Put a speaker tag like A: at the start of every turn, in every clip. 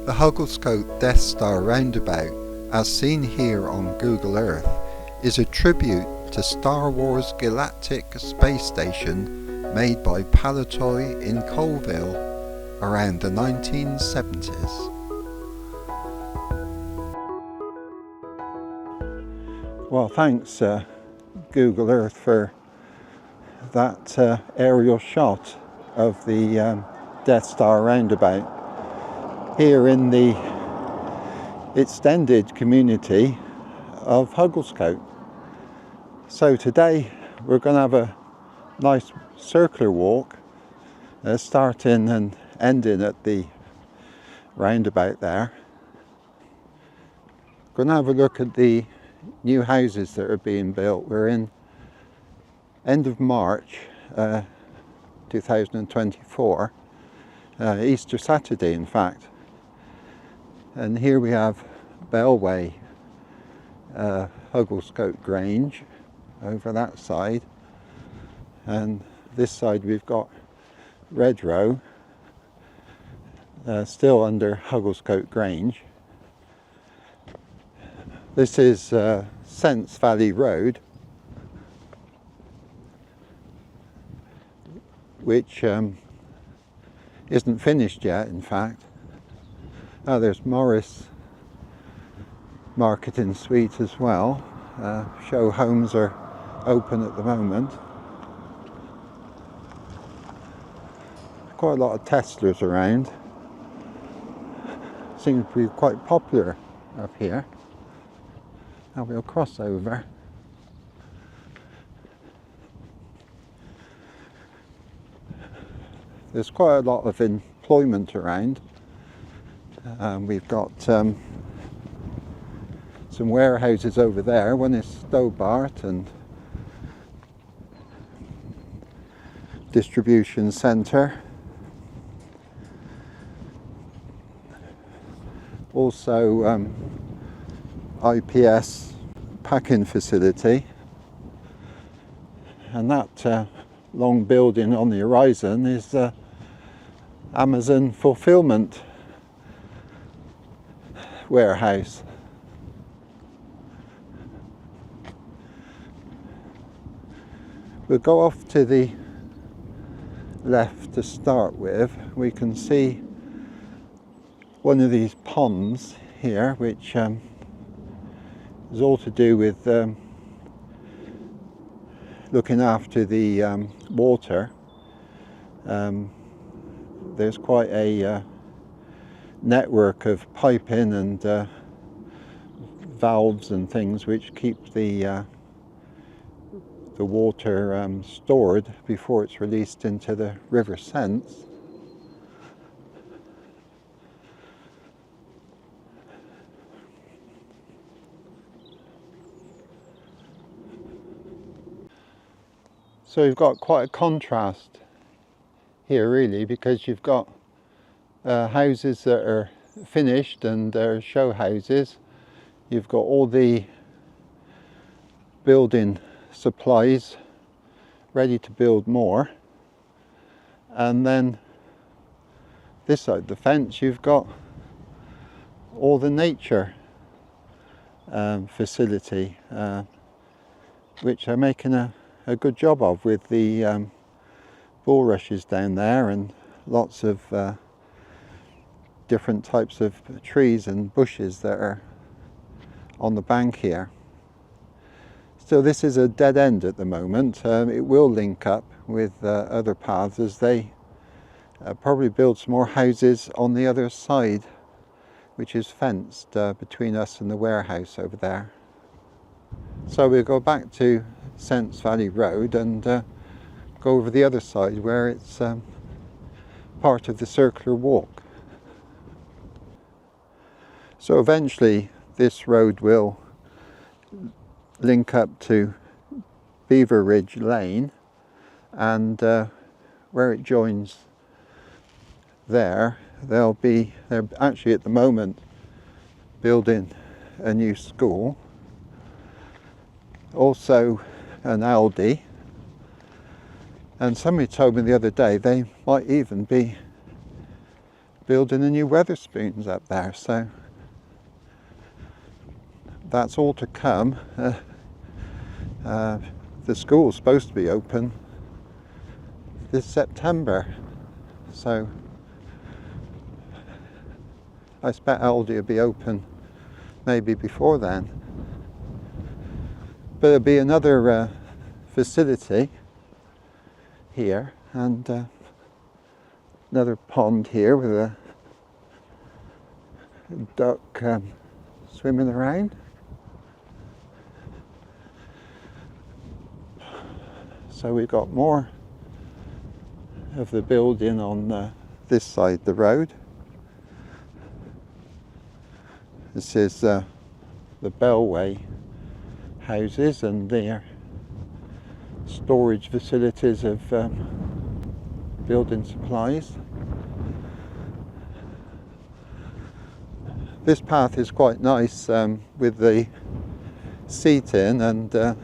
A: The Hugglescote Deathstar roundabout, as seen here on Google Earth, is a tribute to Star Wars Galactic Space Station made by Palitoy in Colville around the 1970s. Well, thanks Google Earth for that aerial shot of the Deathstar roundabout here in the extended community of Hugglescote. So today we're going to have a nice circular walk, starting and ending at the roundabout there. Going to have a look at the new houses that are being built. We're in end of March 2024, Easter Saturday in fact, and here we have Bellway, Hugglescote Grange over that side, and this side we've got Redrow, still under Hugglescote Grange. This is Sence Valley Road, which isn't finished yet in fact. Oh, there's Morris Marketing Suite as well. Show homes are open at the moment. Quite a lot of Teslas around. Seems to be quite popular up here. Now we'll cross over. There's quite a lot of employment around. We've got some warehouses over there. One is Barratt and distribution centre. Also IPS packing facility, and that long building on the horizon is the Emmerson fulfillment warehouse. We'll go off to the left to start with. We can see one of these ponds here, which is all to do with looking after the water. There's quite a network of piping and valves and things which keep the water stored before it's released into the River Sence. So you've got quite a contrast here really, because you've got houses that are finished and they're show houses. You've got all the building supplies ready to build more, and then this side of the fence you've got all the nature facility, which they're making a good job of, with the bulrushes down there and lots of different types of trees and bushes that are on the bank here. So this is a dead end at the moment. It will link up with other paths as they probably build some more houses on the other side, which is fenced between us and the warehouse over there. So we'll go back to Sence Valley Road and go over the other side where it's part of the circular walk. So eventually this road will link up to Beaver Ridge Lane, and where it joins there, they're actually at the moment building a new school, also an Aldi, and somebody told me the other day they might even be building a new Wetherspoons up there, so that's all to come. The school's supposed to be open this September, so I expect Aldi will be open maybe before then. But there'll be another facility here, and another pond here with a duck swimming around. So we've got more of the building on this side of the road. This is the Bellway houses and their storage facilities of building supplies. This path is quite nice with the seating, and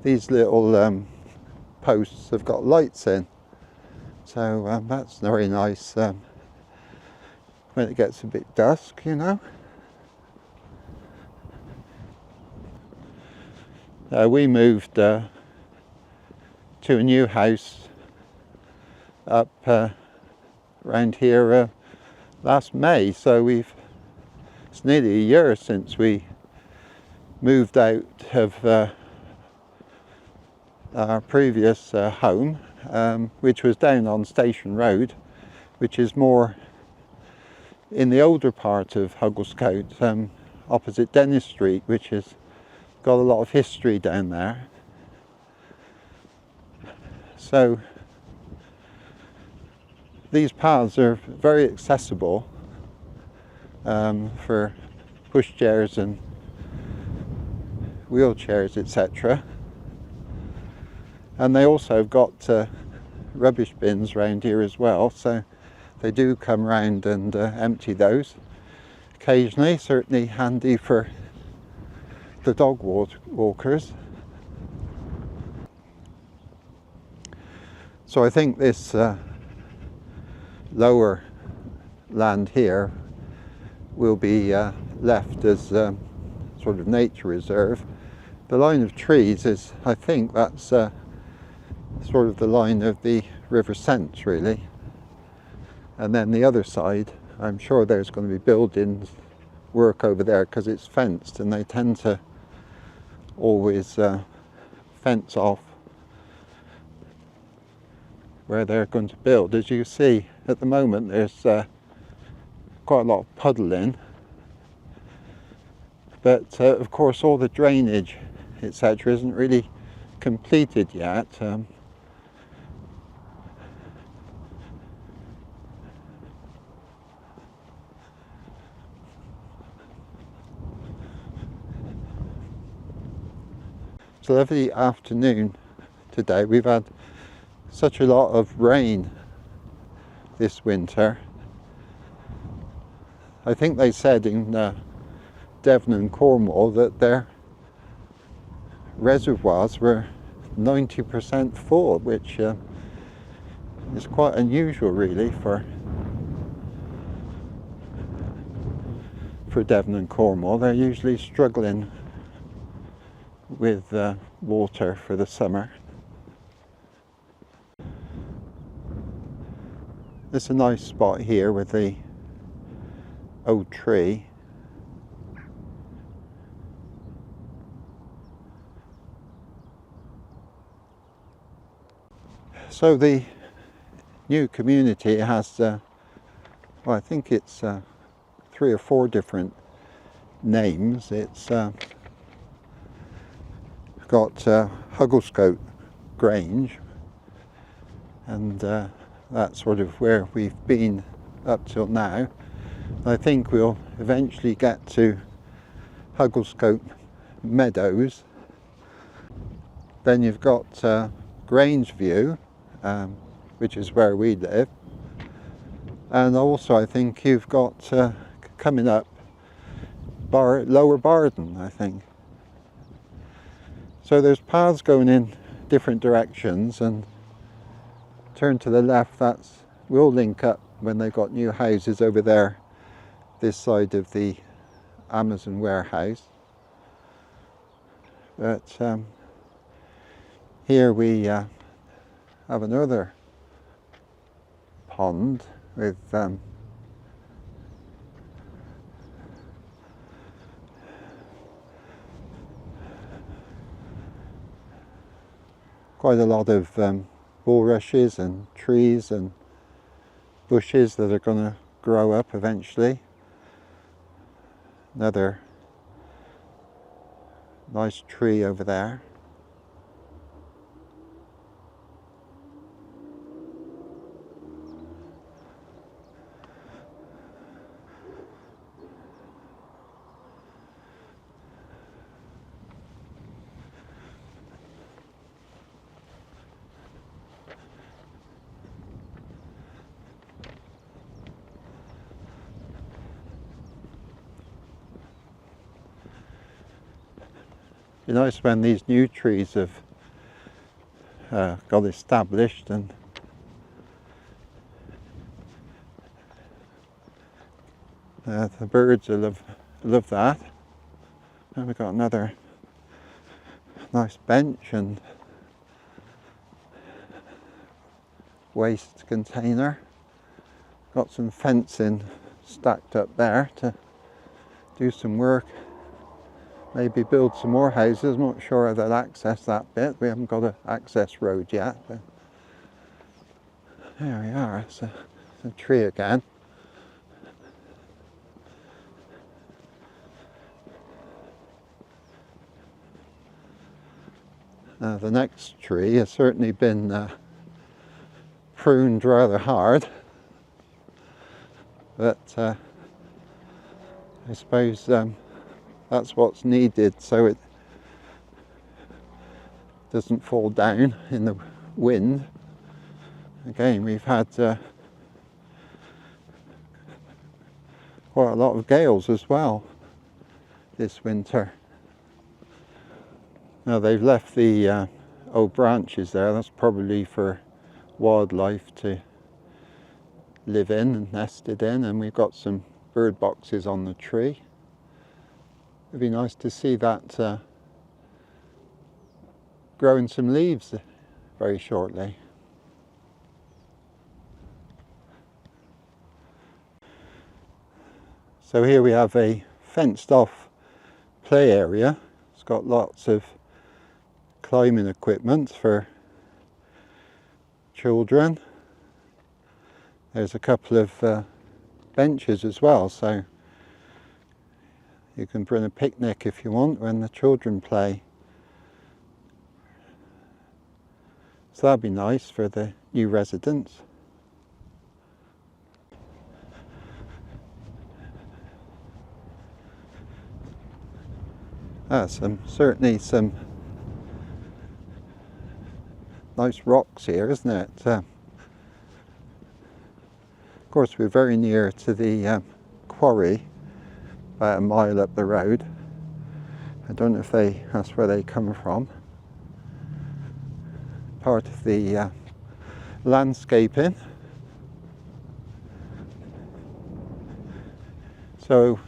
A: these little posts have got lights in, so that's very nice when it gets a bit dusk, you know. We moved to a new house up around here last May, so it's nearly a year since we moved out of our previous home, which was down on Station Road, which is more in the older part of Hugglescote, opposite Dennis Street, which has got a lot of history down there. So these paths are very accessible for pushchairs and wheelchairs, etc. And they also have got rubbish bins around here as well, so they do come round and empty those occasionally. Certainly handy for the dog walkers. So I think this lower land here will be left as sort of nature reserve. The line of trees is, I think that's sort of the line of the River Sence, really. And then the other side, I'm sure there's going to be buildings work over there because it's fenced, and they tend to always fence off where they're going to build. As you see at the moment, there's quite a lot of puddling, but of course all the drainage, etc., isn't really completed yet. It's a lovely afternoon today. We've had such a lot of rain this winter. I think they said in Devon and Cornwall that their reservoirs were 90% full, which is quite unusual really for Devon and Cornwall. They're usually struggling with water for the summer. There's a nice spot here with the old tree. So the new community has, well, I think it's 3 or 4 different names. It's got Hugglescote Grange, and that's sort of where we've been up till now. I think we'll eventually get to Hugglescote Meadows. Then you've got Grange View, which is where we live, and also I think you've got coming up Lower Barratt, I think. So there's paths going in different directions, and turn to the left, will link up when they got new houses over there, this side of the Amazon warehouse. But here we have another pond with quite a lot of bulrushes and trees and bushes that are going to grow up eventually. Another nice tree over there. It's nice when these new trees have got established, and the birds will love that. And we've got another nice bench and waste container. Got some fencing stacked up there to do some work. Maybe build some more houses. I'm not sure if they'll access that bit. We haven't got an access road yet. But there we are. It's a tree again. The next tree has certainly been pruned rather hard, but I suppose that's what's needed so it doesn't fall down in the wind. Again, we've had quite a lot of gales as well this winter. Now they've left the old branches there. That's probably for wildlife to live in and nested in, and we've got some bird boxes on the tree. It'd be nice to see that growing some leaves very shortly. So here we have a fenced off play area. It's got lots of climbing equipment for children. There's a couple of benches as well, so you can bring a picnic if you want when the children play. So that'd be nice for the new residents. Certainly some nice rocks here, isn't it? Of course, we're very near to the quarry, about a mile up the road. I don't know if that's where they come from. Part of the landscaping. So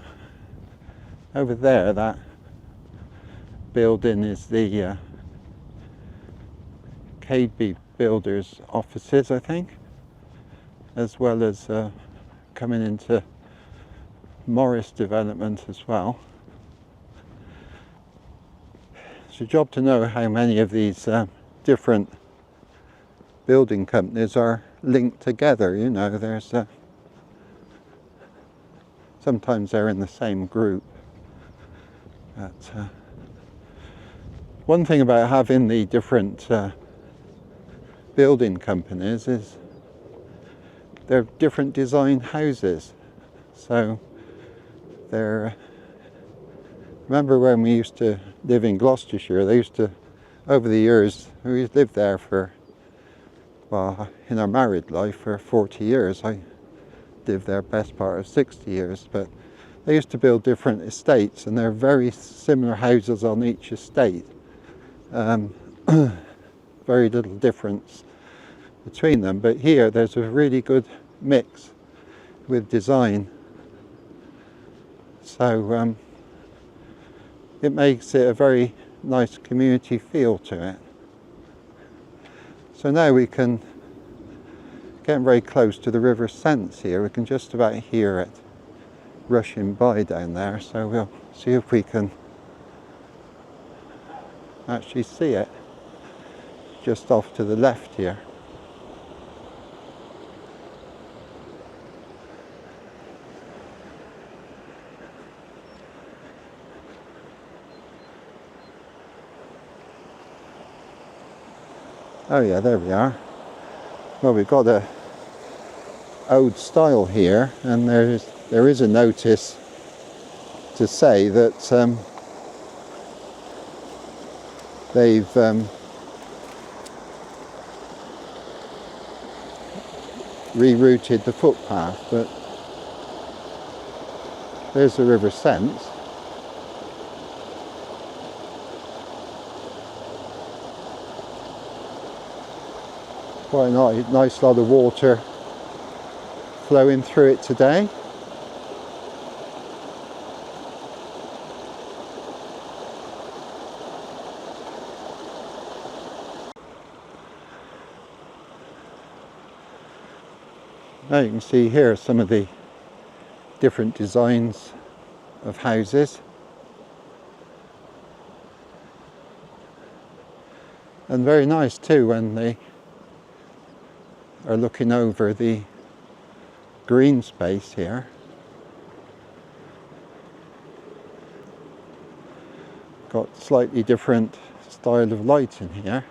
A: over there, that building is the Cadeby builders' offices, I think, as well as coming into Morris development as well. It's a job to know how many of these different building companies are linked together. You know, there's sometimes they're in the same group. But one thing about having the different building companies is they're different design houses. So they're, remember when we used to live in Gloucestershire, they used to, over the years, we lived there for, well, in our married life for 40 years. I lived there best part of 60 years, but they used to build different estates, and they're very similar houses on each estate. Very little difference between them, but here there's a really good mix with design. So it makes it a very nice community feel to it. So now we can get very close to the River Sence here. We can just about hear it rushing by down there, so we'll see if we can actually see it just off to the left here. Oh yeah, there we are. Well, we've got a old style here, and there is a notice to say that they've rerouted the footpath, but there's the River Sence. Quite a nice lot of water flowing through it today. Now you can see here some of the different designs of houses. And very nice too when they are looking over the green space here. Got slightly different style of light in here.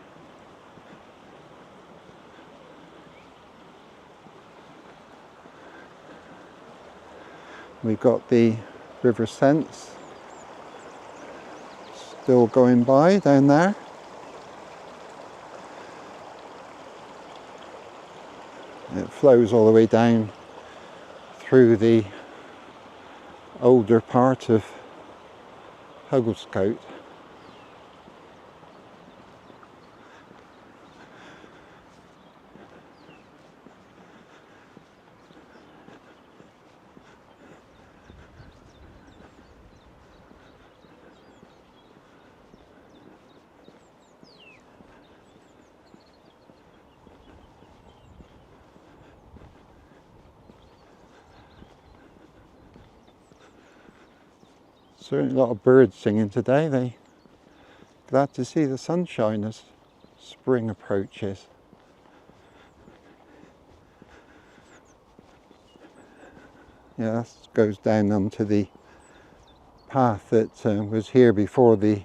A: We've got the River Sence still going by down there. It flows all the way down through the older part of Hugglescote. Certainly a lot of birds singing today. They're glad to see the sunshine as spring approaches. Yeah, that goes down onto the path that was here before the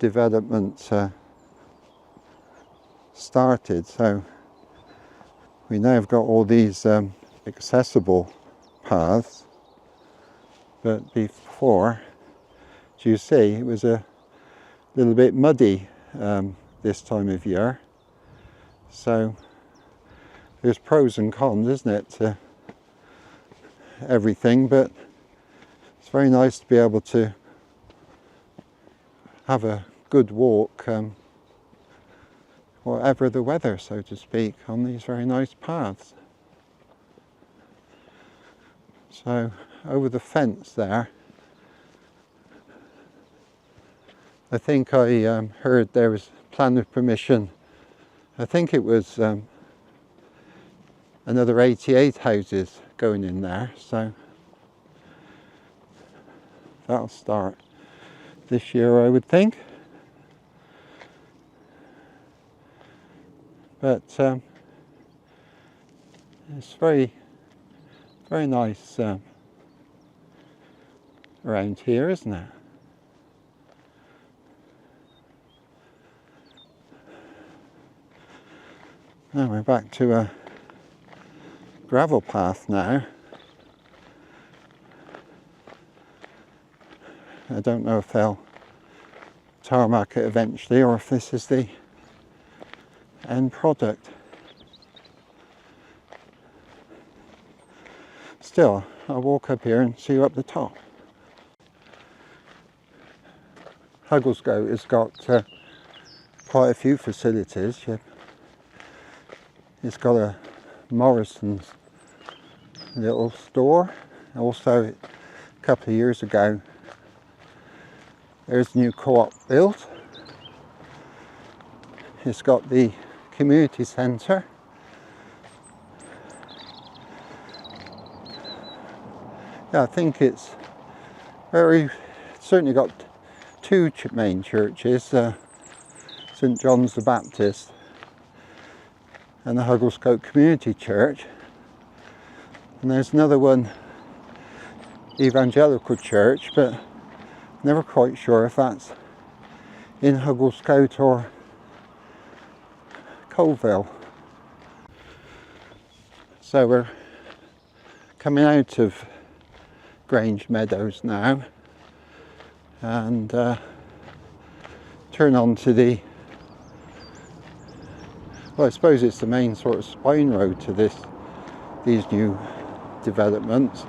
A: development started. So we now have got all these accessible paths. But before, as you see, it was a little bit muddy this time of year. So there's pros and cons, isn't it, to everything, but it's very nice to be able to have a good walk, whatever the weather, so to speak, on these very nice paths. So over the fence there, I think I heard there was plan of permission. I think it was another 88 houses going in there, so that'll start this year, I would think. But it's very nice around here, isn't it? Now we're back to a gravel path now. I don't know if they'll tarmac it eventually or if this is the end product. Still, I'll walk up here and see you up the top. Hugglescote has got quite a few facilities. It's got a Morrison's little store. Also, a couple of years ago, there's a new co-op built. It's got the community centre. Yeah, I think it's certainly got two main churches, St John's the Baptist and the Hugglescote Community Church. And there's another one, Evangelical Church, but never quite sure if that's in Hugglescote or Colville. So we're coming out of Grange Meadows now and turn on to the, well, I suppose it's the main sort of spine road to these new developments,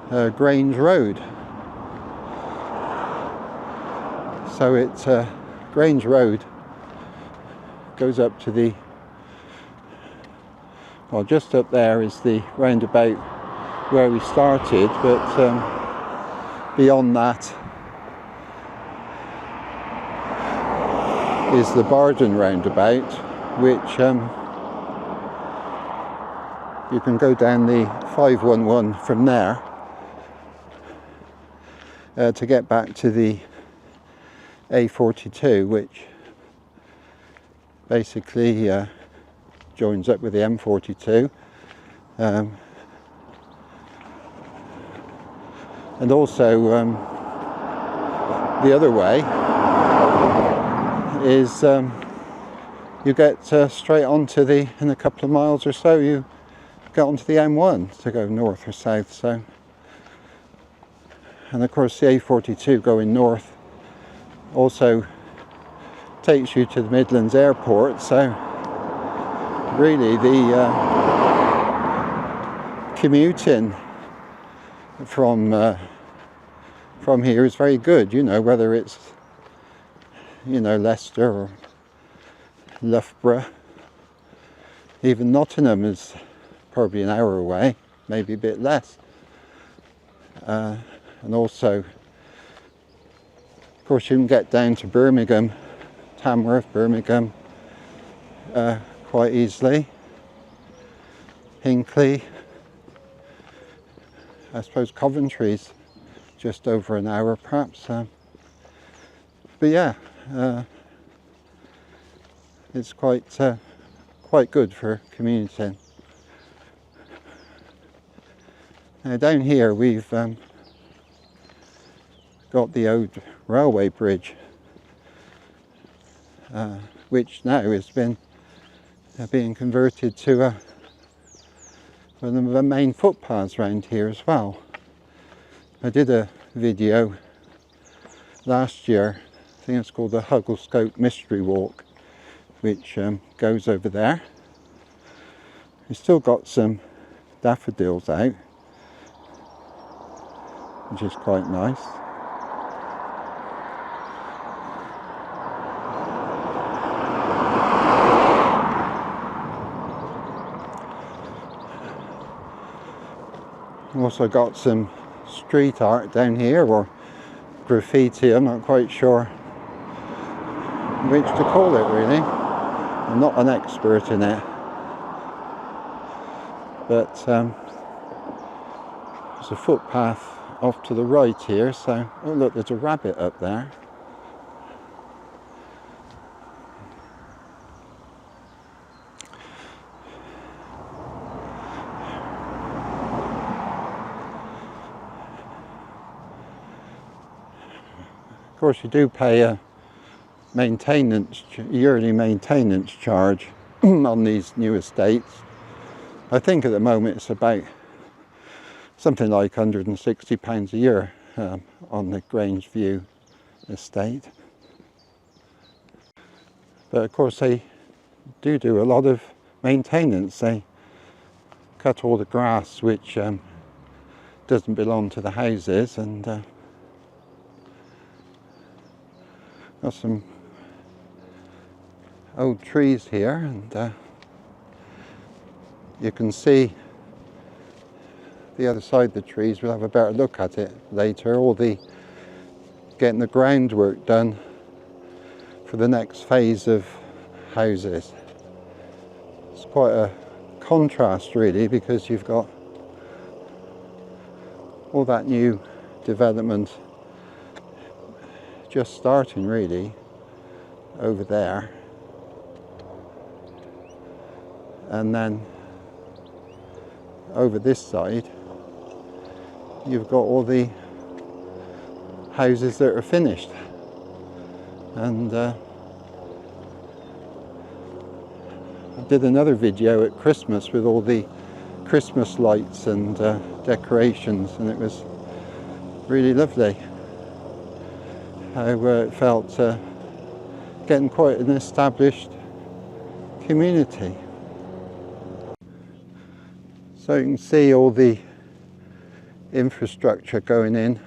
A: Grange Road. So it's Grange Road goes up to the, well, just up there is the roundabout where we started, but beyond that is the Barratt roundabout, which you can go down the 511 from there to get back to the A42, which basically joins up with the M42, and also the other way is you get straight onto the, in a couple of miles or so, you get onto the M1 to go north or south. So, and of course the A42 going north also takes you to the Midlands Airport, so really the commuting from here is very good, you know, whether it's, you know, Leicester or Loughborough. Even Nottingham is probably an hour away, maybe a bit less. And also, of course, you can get down to Birmingham, Tamworth, Birmingham quite easily. Hinckley, I suppose Coventry's just over an hour perhaps. But yeah, it's quite good for commuting. Now down here we've got the old railway bridge, which now has been being converted to one of the main footpaths around here as well. I did a video last year, I think it's called the Hugglescote Mystery Walk, which goes over there. We've still got some daffodils out, which is quite nice. We've also got some street art down here, or graffiti, I'm not quite sure which to call it really. I'm not an expert in it, but there's a footpath off to the right here, so, oh look, there's a rabbit up there. Of course, you do pay a yearly maintenance charge on these new estates. I think at the moment it's about something like £160 a year on the Grange View estate. But of course they do a lot of maintenance. They cut all the grass which doesn't belong to the houses, and got some old trees here, and you can see the other side of the trees. We'll have a better look at it later. All the getting the groundwork done for the next phase of houses. It's quite a contrast really, because you've got all that new development just starting really over there, and then over this side you've got all the houses that are finished. And I did another video at Christmas with all the Christmas lights and decorations, and it was really lovely how it felt getting quite an established community. So you can see all the infrastructure going in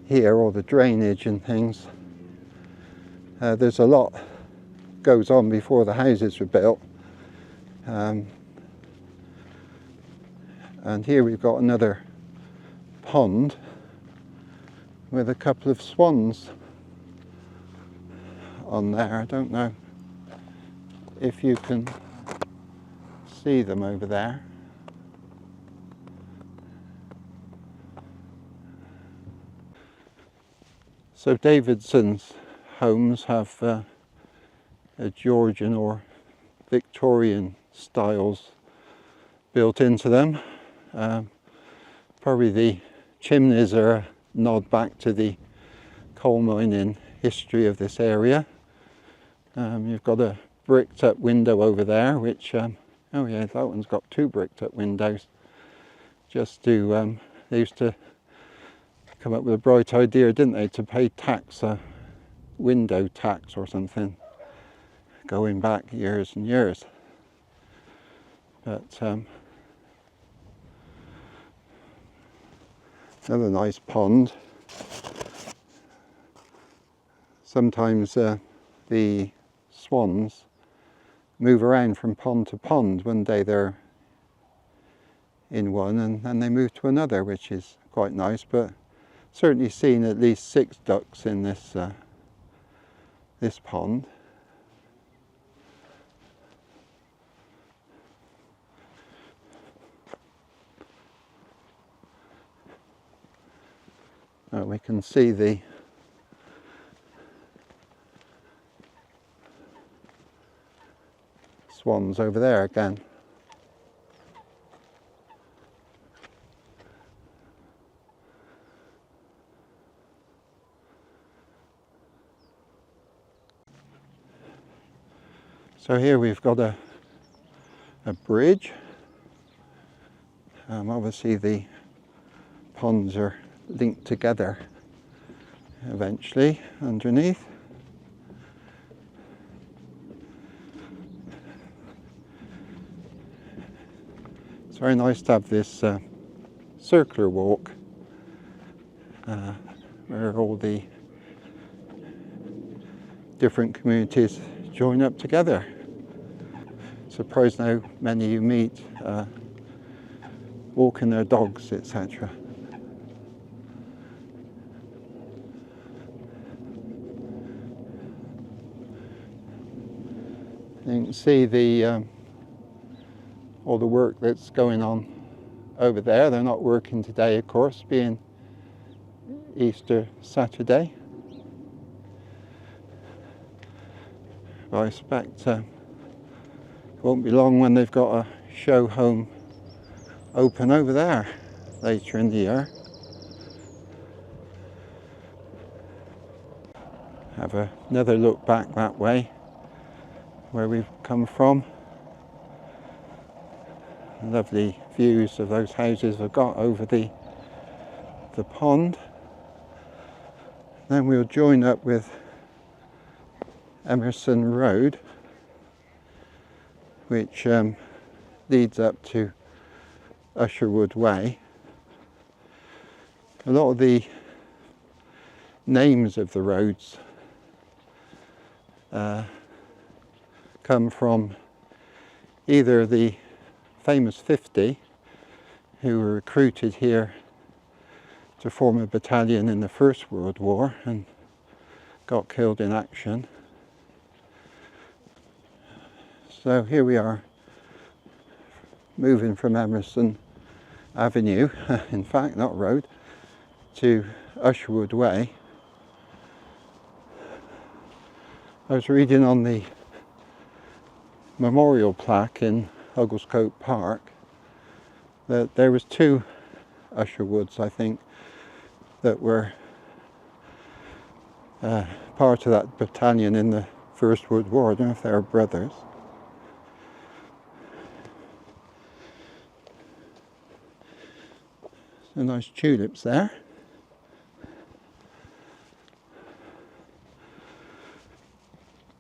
A: here, all the drainage and things. There's a lot goes on before the houses were built. And here we've got another pond with a couple of swans on there. I don't know if you can see them over there. So Davidsons Homes have a Georgian or Victorian styles built into them. Probably the chimneys are a nod back to the coal mining history of this area. You've got a bricked up window over there, which oh yeah, that one's got two bricked up windows. Just to they used to come up with a bright idea, didn't they, to pay tax, window tax or something, going back years and years. But another nice pond. Sometimes the swans move around from pond to pond. One day they're in one and then they move to another, which is quite nice. But certainly seen at least 6 ducks in this this pond. We can see the swans over there again. So here we've got a bridge. Obviously the ponds are linked together eventually underneath. It's very nice to have this circular walk where all the different communities join up together. Surprised how many you meet walking their dogs, etc. You can see the all the work that's going on over there. They're not working today, of course, being Easter Saturday. But I expect it won't be long when they've got a show home open over there later in the year. Have another look back that way where we've come from. Lovely views of those houses we've got over the pond. Then we'll join up with Emmerson Road, which leads up to Usherwood Way. A lot of the names of the roads come from either the famous 50, who were recruited here to form a battalion in the First World War and got killed in action. So here we are, moving from Emmerson Avenue, in fact not road, to Usherwood Way. I was reading on the memorial plaque in Hugglescote Park that there was 2 Usherwoods, I think, that were part of that battalion in the First World War. I don't know if they were brothers. So nice tulips there.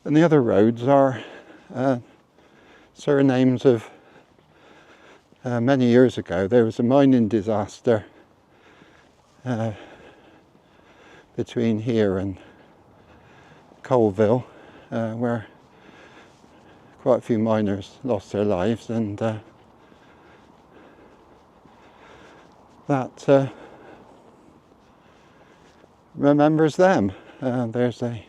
A: And the other roads are surnames of many years ago. There was a mining disaster between here and Colville, where quite a few miners lost their lives, and that remembers them. There's a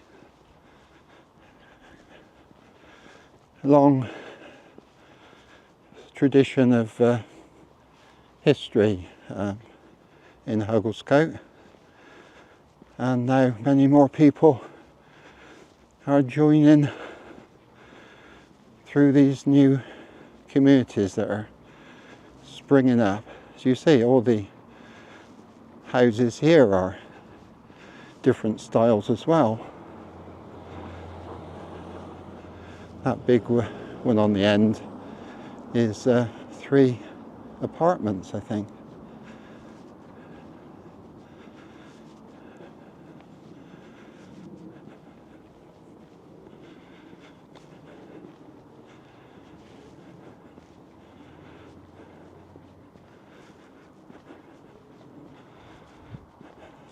A: long tradition of history in Hugglescote, and now many more people are joining through these new communities that are springing up. As you see, all the houses here are different styles as well. That big one on the end is 3 apartments, I think.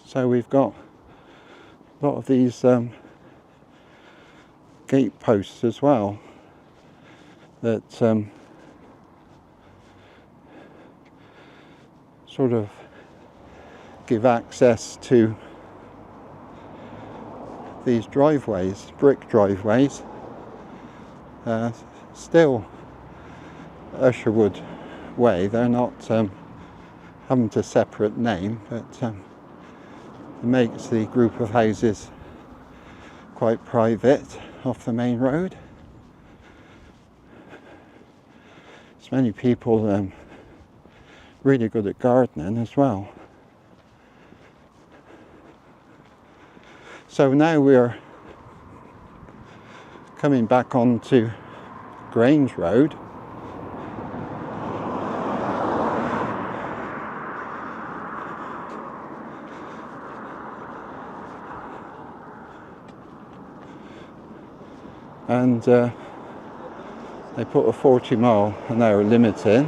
A: So we've got a lot of these gate posts as well that sort of give access to these driveways, brick driveways. Still Usherwood Way, they're not haven't a separate name, but it makes the group of houses quite private off the main road. There's many people really good at gardening as well. So now we're coming back onto Grange Road. And they put a 40-mile-an-hour limit in.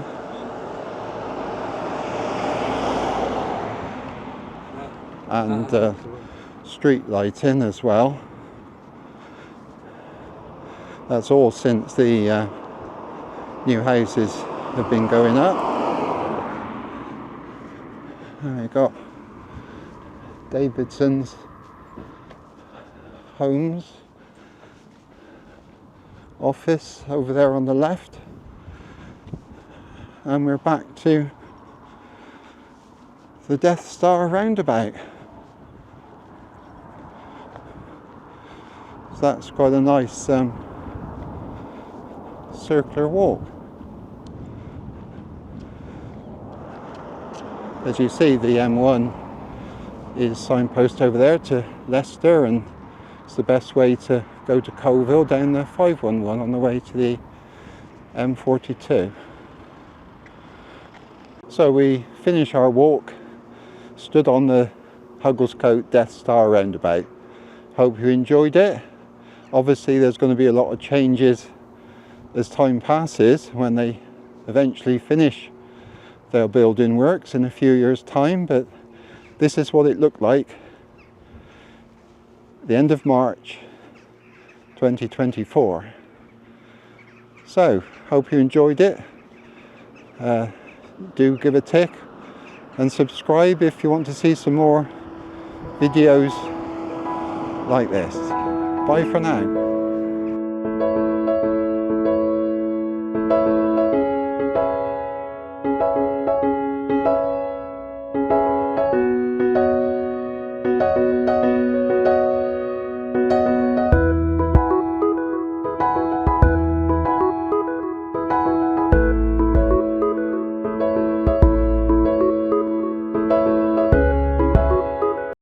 A: And street lighting as well. That's all since the new houses have been going up. And we've got Davidsons Homes office over there on the left, and we're back to the Deathstar roundabout. So that's quite a nice circular walk. As you see, the M1 is signposted over there to Leicester, and it's the best way to go to Colville down the 511 on the way to the M42. So we finished our walk, stood on the Hugglescote Deathstar roundabout. Hope you enjoyed it. Obviously there's going to be a lot of changes as time passes when they eventually finish their building works in a few years' time, but this is what it looked like the end of March 2024. So, hope you enjoyed it. do give a tick and subscribe if you want to see some more videos like this. Bye for now.